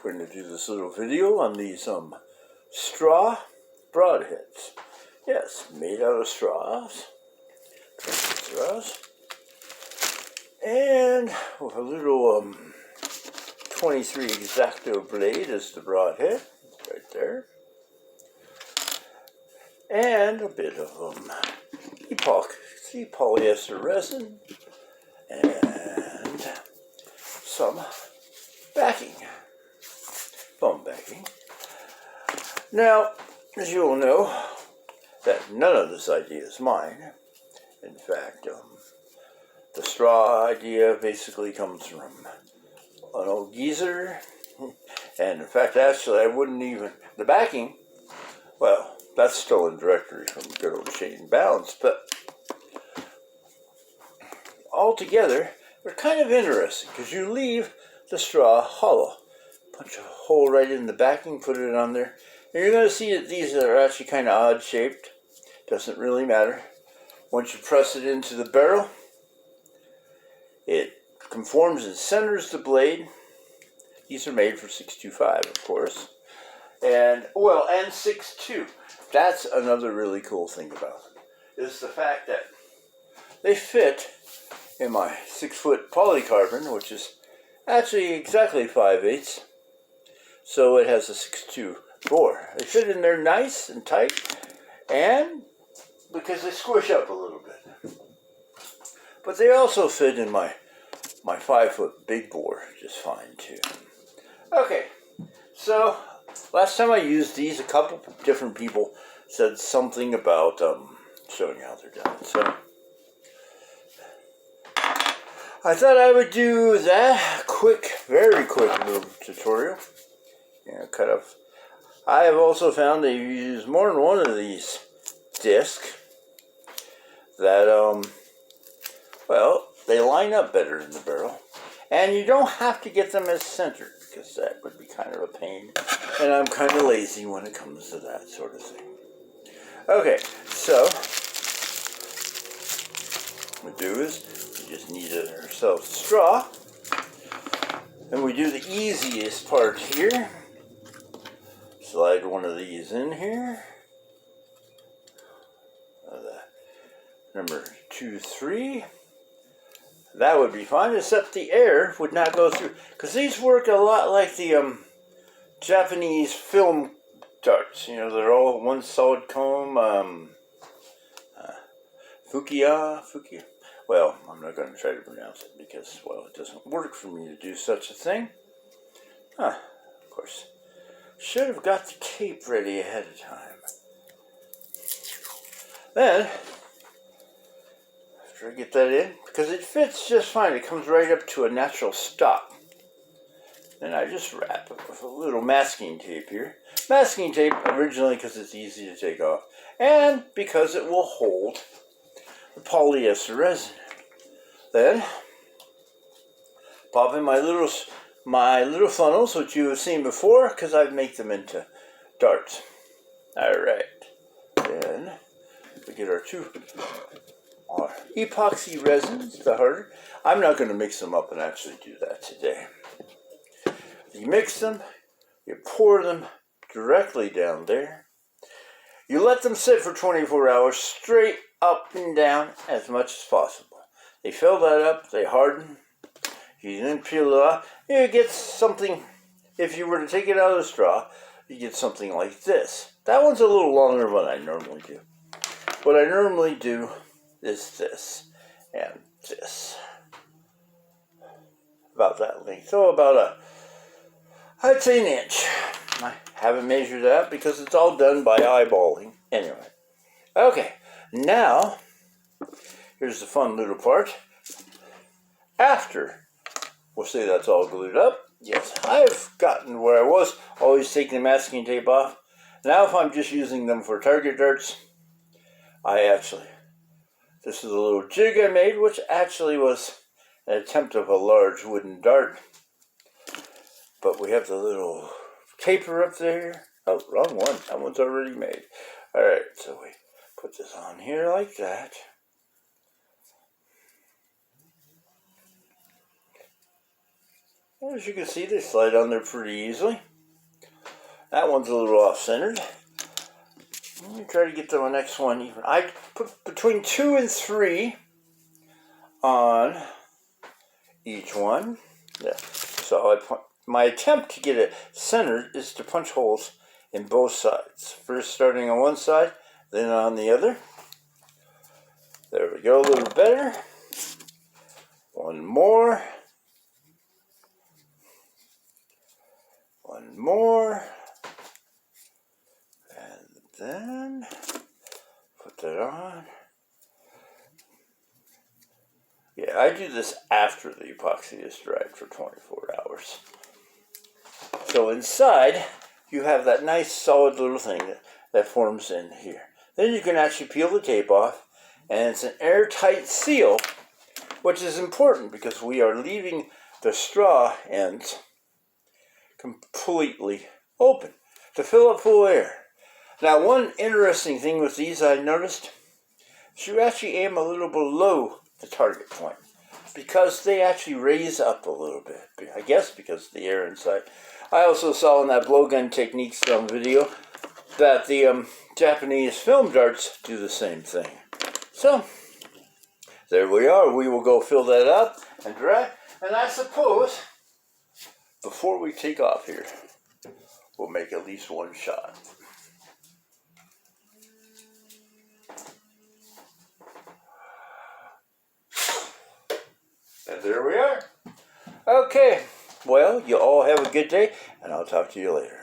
we're going to do this little video on these straw broadheads. Yes, made out of straws. And with a little 23 X-Acto blade is the broadhead, right there. And a bit of epoxy polyester resin and some backing, foam backing. Now, as you all know, that none of this idea is mine. In fact, the straw idea basically comes from an old geezer. And in fact, actually, I wouldn't even, the backing, well, that's stolen directly from good old Shane Bounds, but altogether, they're kind of interesting because you leave the straw hollow. Punch a hole right in the backing, put it on there, and you're going to see that these are actually kind of odd shaped. Doesn't really matter. Once you press it into the barrel, it conforms and centers the blade. These are made for 625, of course. And 6.2. That's another really cool thing about them, is the fact that they fit in my 6-foot polycarbon, which is actually exactly 5/8. So it has a 6.2 bore. They fit in there nice and tight, and because they squish up a little bit. But they also fit in my 5-foot big bore just fine too. Okay, so last time I used these, a couple different people said something about showing you how they're done. So I thought I would do that very quick little tutorial. Cut off. I have also found that you use more than one of these discs that they line up better in the barrel, and you don't have to get them as centered because that would be kind of a pain, and I'm kind of lazy when it comes to that sort of thing. Okay, so what we do is we just need ourselves a straw, and we do the easiest part here. Slide one of these in here. Number 2, 3. That would be fine, except the air would not go through. Because these work a lot like the Japanese film darts. They're all one solid comb. Fukia. Well, I'm not going to try to pronounce it because, well, it doesn't work for me to do such a thing. Of course. Should have got the tape ready ahead of time. Then, after I get that in, because it fits just fine, it comes right up to a natural stop. Then I just wrap it with a little masking tape here. Masking tape originally because it's easy to take off, and because it will hold the polyester resin. Then, pop in my little funnels, which you have seen before, because I make them into darts. Alright. Then we get our epoxy resins, the harder. I'm not going to mix them up and actually do that today. You mix them, you pour them directly down there. You let them sit for 24 hours straight up and down as much as possible. They fill that up, they harden. You then peel it off. You get something, if you were to take it out of the straw, you get something like this. That one's a little longer than what I normally do. What I normally do is this and this. About that length. So about I'd say an inch. I haven't measured that because it's all done by eyeballing. Anyway. Okay. Now, here's the fun little part. After we'll say that's all glued up. Yes, I've gotten where I was always taking the masking tape off. Now if I'm just using them for target darts, this is a little jig I made, which actually was an attempt of a large wooden dart. But we have the little taper up there. Oh, wrong one. That one's already made. Alright, so we put this on here like that. As you can see, they slide on there pretty easily. That one's a little off-centered. Let me try to get the next one even. I put between 2 and 3 on each one. Yeah. So my attempt to get it centered is to punch holes in both sides. First starting on one side, then on the other. There we go, a little better. One more. One more. And then put that on. Yeah, I do this after the epoxy is dried for 24 hours. So inside, you have that nice solid little thing that forms in here. Then you can actually peel the tape off, and it's an airtight seal, which is important because we are leaving the straw ends completely open to fill up full air. Now, one interesting thing with these I noticed, is you actually aim a little below the target point because they actually raise up a little bit. I guess because of the air inside. I also saw in that blowgun techniques video that the Japanese film darts do the same thing. So, there we are. We will go fill that up and dry. And I suppose, before we take off here, we'll make at least one shot. And there we are. Okay. Well, you all have a good day, and I'll talk to you later.